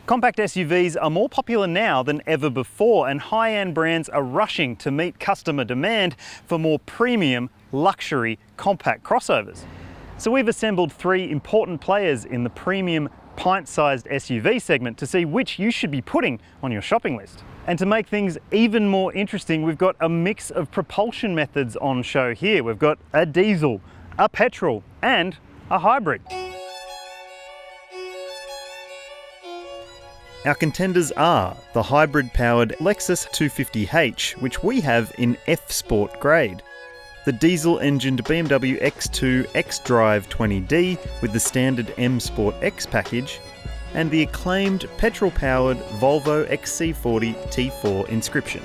Compact SUVs are more popular now than ever before, and high-end brands are rushing to meet customer demand for more premium, luxury, compact crossovers. So we've assembled three important players in the premium pint-sized SUV segment to see which you should be putting on your shopping list. And to make things even more interesting, we've got a mix of propulsion methods on show here. We've got a diesel, a petrol, and a hybrid. Our contenders are the hybrid-powered Lexus UX250h, which we have in F Sport grade, the diesel-engined BMW X2 xDrive 20D with the standard M Sport X package, and the acclaimed petrol-powered Volvo XC40 T4 Inscription.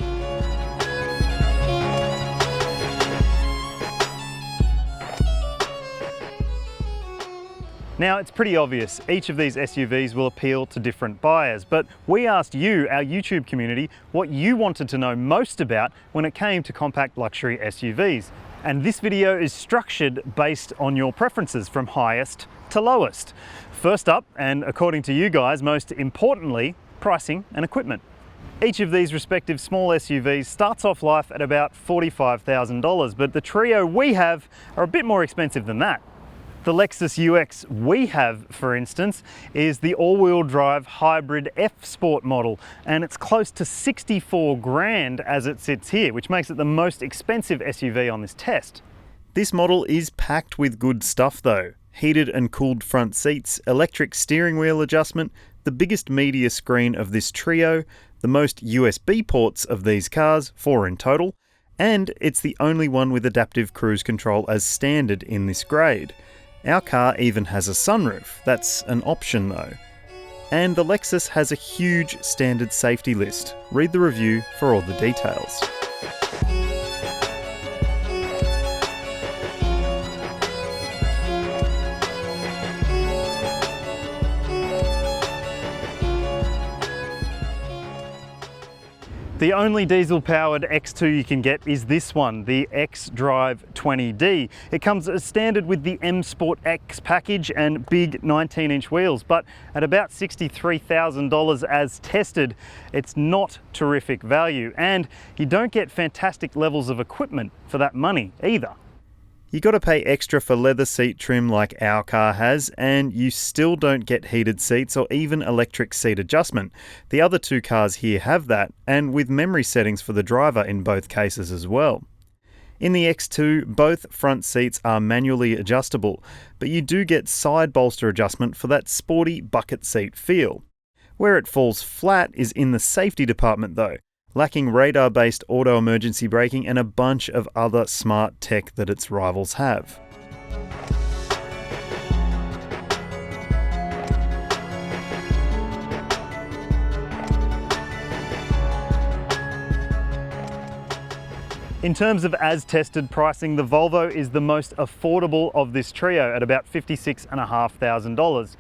Now, it's pretty obvious, each of these SUVs will appeal to different buyers, but we asked you, our YouTube community, what you wanted to know most about when it came to compact luxury SUVs. And this video is structured based on your preferences from highest to lowest. First up, and according to you guys, most importantly, pricing and equipment. Each of these respective small SUVs starts off life at about $45,000, but the trio we have are a bit more expensive than that. The Lexus UX we have, for instance, is the all-wheel drive hybrid F Sport model, and it's close to 64 grand as it sits here, which makes it the most expensive SUV on this test. This model is packed with good stuff though. Heated and cooled front seats, electric steering wheel adjustment, the biggest media screen of this trio, the most USB ports of these cars, 4 in total, and it's the only one with adaptive cruise control as standard in this grade. Our car even has a sunroof, that's an option though. And the Lexus has a huge standard safety list. Read the review for all the details. The only diesel-powered X2 you can get is this one, the xDrive 20D. It comes as standard with the M Sport X package and big 19-inch wheels, but at about $63,000 as tested, it's not terrific value, and you don't get fantastic levels of equipment for that money either. You got to pay extra for leather seat trim like our car has, and you still don't get heated seats or even electric seat adjustment. The other two cars here have that, and with memory settings for the driver in both cases as well. In the X2, both front seats are manually adjustable, but you do get side bolster adjustment for that sporty bucket seat feel. Where it falls flat is in the safety department though, lacking radar-based auto emergency braking and a bunch of other smart tech that its rivals have. In terms of as-tested pricing, the Volvo is the most affordable of this trio at about $56,500.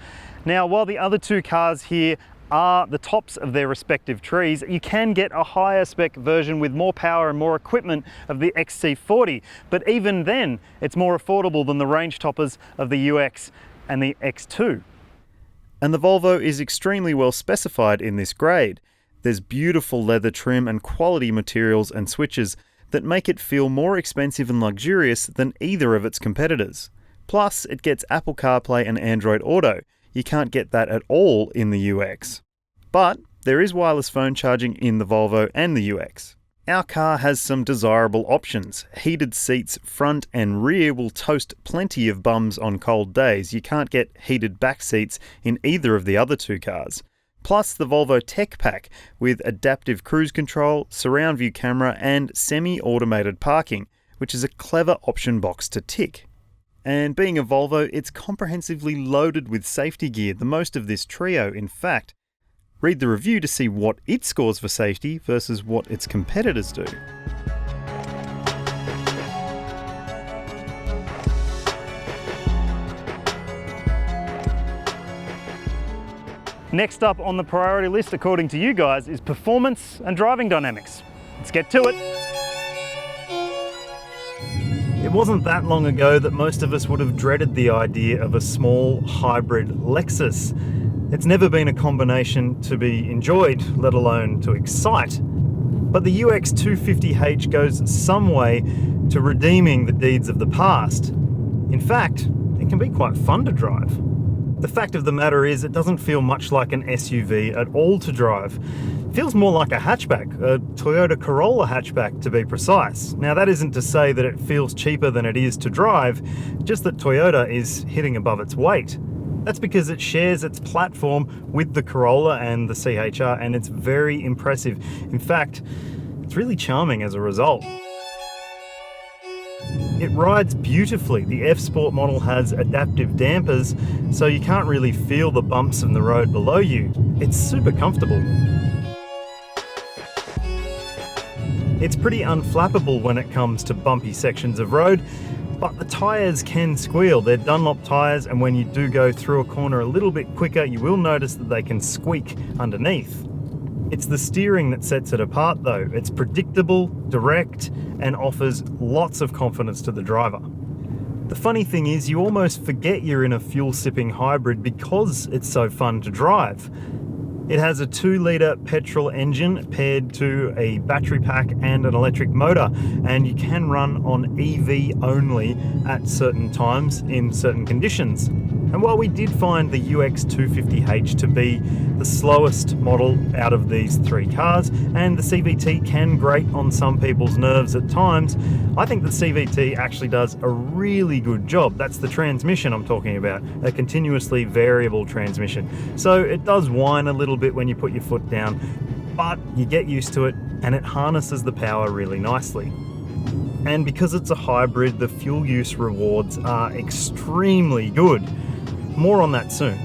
Now, while the other two cars here are the tops of their respective trees, you can get a higher spec version with more power and more equipment of the XC40, but even then it's more affordable than the range toppers of the UX and the X2. And the Volvo is extremely well specified in this grade. There's beautiful leather trim and quality materials and switches that make it feel more expensive and luxurious than either of its competitors. Plus, it gets Apple CarPlay and Android Auto. You can't get that at all in the UX. But there is wireless phone charging in the Volvo and the UX. Our car has some desirable options. Heated seats front and rear will toast plenty of bums on cold days. You can't get heated back seats in either of the other two cars. Plus the Volvo Tech Pack with adaptive cruise control, surround view camera and semi-automated parking, which is a clever option box to tick. And being a Volvo, it's comprehensively loaded with safety gear, the most of this trio in fact. Read the review to see what it scores for safety versus what its competitors do. Next up on the priority list, according to you guys, is performance and driving dynamics. Let's get to it. It wasn't that long ago that most of us would have dreaded the idea of a small hybrid Lexus. It's never been a combination to be enjoyed, let alone to excite. But the UX250h goes some way to redeeming the deeds of the past. In fact, it can be quite fun to drive. The fact of the matter is, it doesn't feel much like an SUV at all to drive. It feels more like a hatchback, a Toyota Corolla hatchback to be precise. Now that isn't to say that it feels cheaper than it is to drive, just that Toyota is hitting above its weight. That's because it shares its platform with the Corolla and the CHR, and it's very impressive. In fact, it's really charming as a result. It rides beautifully. The F Sport model has adaptive dampers, so you can't really feel the bumps in the road below you. It's super comfortable. It's pretty unflappable when it comes to bumpy sections of road, but the tyres can squeal. They're Dunlop tyres, and when you do go through a corner a little bit quicker, you will notice that they can squeak underneath. It's the steering that sets it apart though. It's predictable, direct, and offers lots of confidence to the driver. The funny thing is, you almost forget you're in a fuel-sipping hybrid because it's so fun to drive. It has a 2-litre petrol engine paired to a battery pack and an electric motor, and you can run on EV only at certain times in certain conditions. And while we did find the UX250h to be the slowest model out of these three cars, and the CVT can grate on some people's nerves at times, I think the CVT actually does a really good job. That's the transmission I'm talking about, a continuously variable transmission. So it does whine a little bit when you put your foot down, but you get used to it and it harnesses the power really nicely. And because it's a hybrid, the fuel use rewards are extremely good. More on that soon.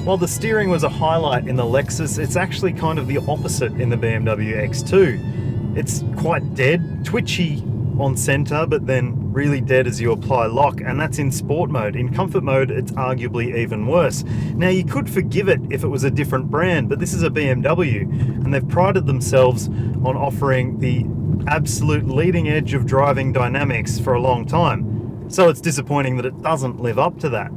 While the steering was a highlight in the Lexus, it's actually kind of the opposite in the BMW X2. It's quite dead, twitchy on center, but then really dead as you apply lock, and that's in sport mode. In comfort mode, it's arguably even worse. Now, you could forgive it if it was a different brand, but this is a BMW, and they've prided themselves on offering the absolute leading edge of driving dynamics for a long time. So it's disappointing that it doesn't live up to that.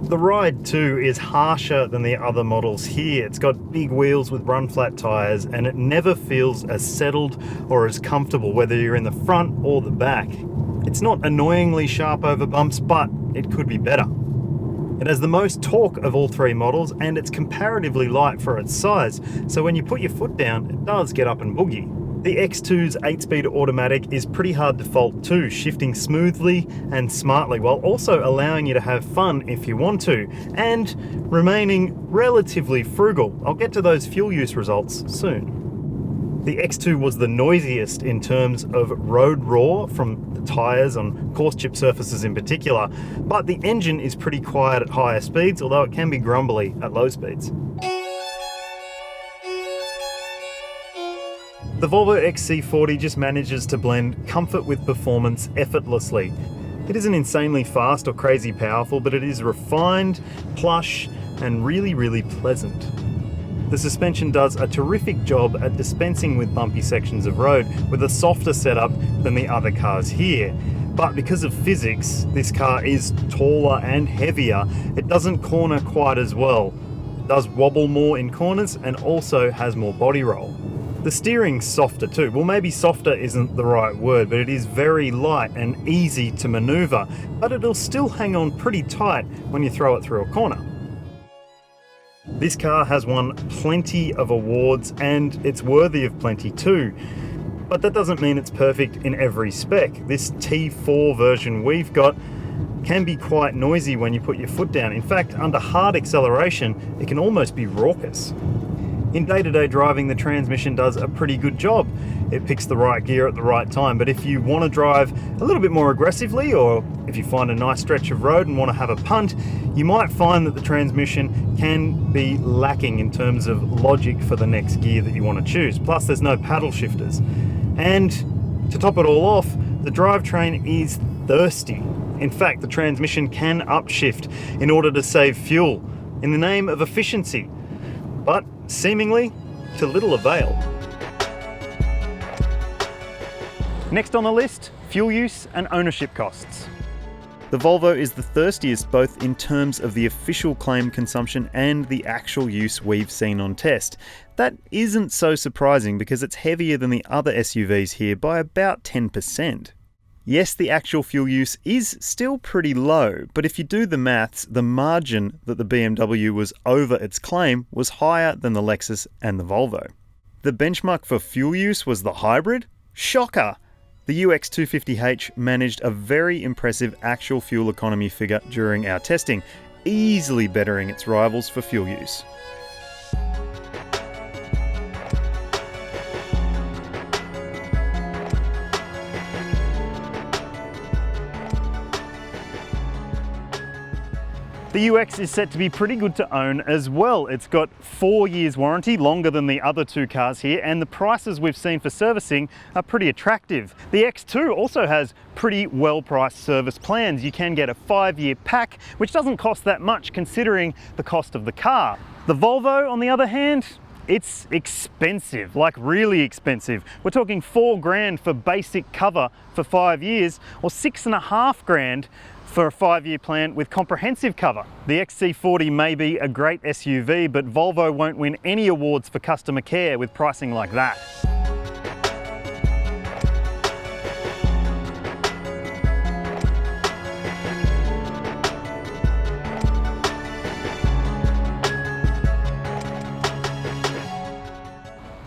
The ride too is harsher than the other models here. It's got big wheels with run flat tyres, and it never feels as settled or as comfortable whether you're in the front or the back. It's not annoyingly sharp over bumps, but it could be better. It has the most torque of all three models, and it's comparatively light for its size, so when you put your foot down, it does get up and boogie. The X2's 8-speed automatic is pretty hard to fault too, shifting smoothly and smartly while also allowing you to have fun if you want to, and remaining relatively frugal. I'll get to those fuel use results soon. The X2 was the noisiest in terms of road roar from the tyres on coarse chip surfaces in particular, but the engine is pretty quiet at higher speeds, although it can be grumbly at low speeds. The Volvo XC40 just manages to blend comfort with performance effortlessly. It isn't insanely fast or crazy powerful, but it is refined, plush, and really pleasant. The suspension does a terrific job at dispensing with bumpy sections of road with a softer setup than the other cars here. But because of physics, this car is taller and heavier. It doesn't corner quite as well. It does wobble more in corners and also has more body roll. The steering's softer too. Well, maybe softer isn't the right word, but it is very light and easy to maneuver, but it'll still hang on pretty tight when you throw it through a corner. This car has won plenty of awards, and it's worthy of plenty too. But that doesn't mean it's perfect in every spec. This T4 version we've got can be quite noisy when you put your foot down. In fact, under hard acceleration, it can almost be raucous. In day-to-day driving, the transmission does a pretty good job. It picks the right gear at the right time, but if you want to drive a little bit more aggressively, or if you find a nice stretch of road and want to have a punt, you might find that the transmission can be lacking in terms of logic for the next gear that you want to choose. Plus, there's no paddle shifters. And to top it all off, the drivetrain is thirsty. In fact, the transmission can upshift in order to save fuel in the name of efficiency, but seemingly to little avail. Next on the list, fuel use and ownership costs. The Volvo is the thirstiest both in terms of the official claim consumption and the actual use we've seen on test. That isn't so surprising because it's heavier than the other SUVs here by about 10%. Yes, the actual fuel use is still pretty low, but if you do the maths, the margin that the BMW was over its claim was higher than the Lexus and the Volvo. The benchmark for fuel use was the hybrid? Shocker! The UX250h managed a very impressive actual fuel economy figure during our testing, easily bettering its rivals for fuel use. The UX is set to be pretty good to own as well. It's got 4 years warranty, longer than the other two cars here, and the prices we've seen for servicing are pretty attractive. The X2 also has pretty well-priced service plans. You can get a 5-year pack, which doesn't cost that much considering the cost of the car. The Volvo, on the other hand, it's expensive, like really expensive. We're talking $4 grand for basic cover for 5 years, or $6.5 grand for a 5-year plan with comprehensive cover. The XC40 may be a great SUV, but Volvo won't win any awards for customer care with pricing like that.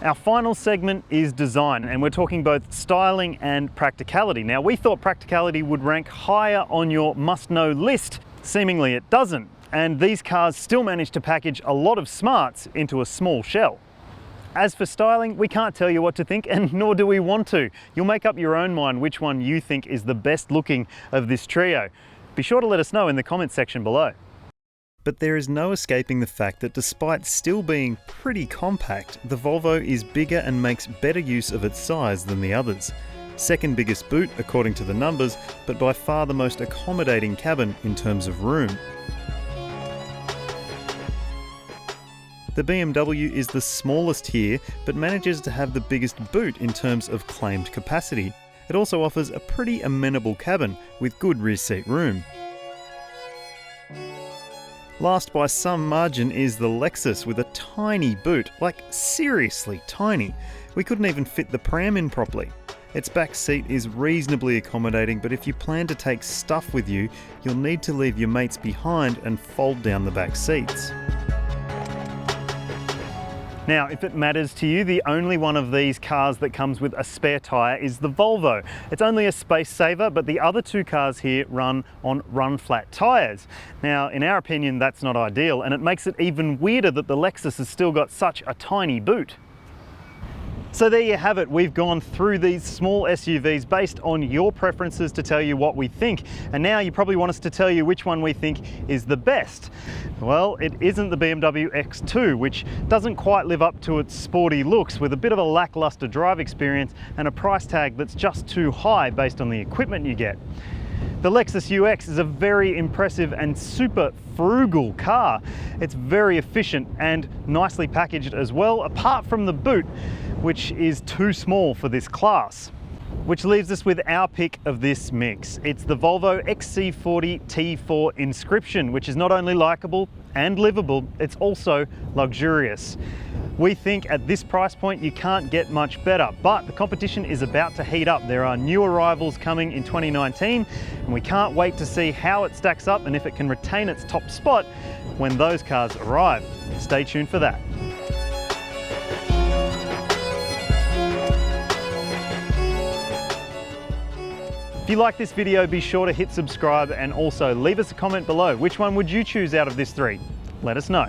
Our final segment is design, and we're talking both styling and practicality. Now, we thought practicality would rank higher on your must-know list. Seemingly it doesn't, and these cars still manage to package a lot of smarts into a small shell. As for styling, we can't tell you what to think, and nor do we want to. You'll make up your own mind which one you think is the best looking of this trio. Be sure to let us know in the comments section below. But there is no escaping the fact that despite still being pretty compact, the Volvo is bigger and makes better use of its size than the others. Second biggest boot according to the numbers, but by far the most accommodating cabin in terms of room. The BMW is the smallest here, but manages to have the biggest boot in terms of claimed capacity. It also offers a pretty amenable cabin with good rear seat room. Last by some margin is the Lexus with a tiny boot, like seriously tiny. We couldn't even fit the pram in properly. Its back seat is reasonably accommodating, but if you plan to take stuff with you, you'll need to leave your mates behind and fold down the back seats. Now, if it matters to you, the only one of these cars that comes with a spare tyre is the Volvo. It's only a space saver, but the other two cars here run on run-flat tyres. Now, in our opinion, that's not ideal, and it makes it even weirder that the Lexus has still got such a tiny boot. So there you have it. We've gone through these small SUVs based on your preferences to tell you what we think. And now you probably want us to tell you which one we think is the best. Well, it isn't the BMW X2, which doesn't quite live up to its sporty looks, with a bit of a lackluster drive experience and a price tag that's just too high based on the equipment you get. The Lexus UX is a very impressive and super frugal car. It's very efficient and nicely packaged as well, apart from the boot, which is too small for this class. Which leaves us with our pick of this mix. It's the Volvo XC40 T4 Inscription, which is not only likeable and livable, it's also luxurious. We think at this price point you can't get much better, but the competition is about to heat up. There are new arrivals coming in 2019, and we can't wait to see how it stacks up and if it can retain its top spot when those cars arrive. Stay tuned for that. If you like this video, be sure to hit subscribe and also leave us a comment below. Which one would you choose out of this three? Let us know.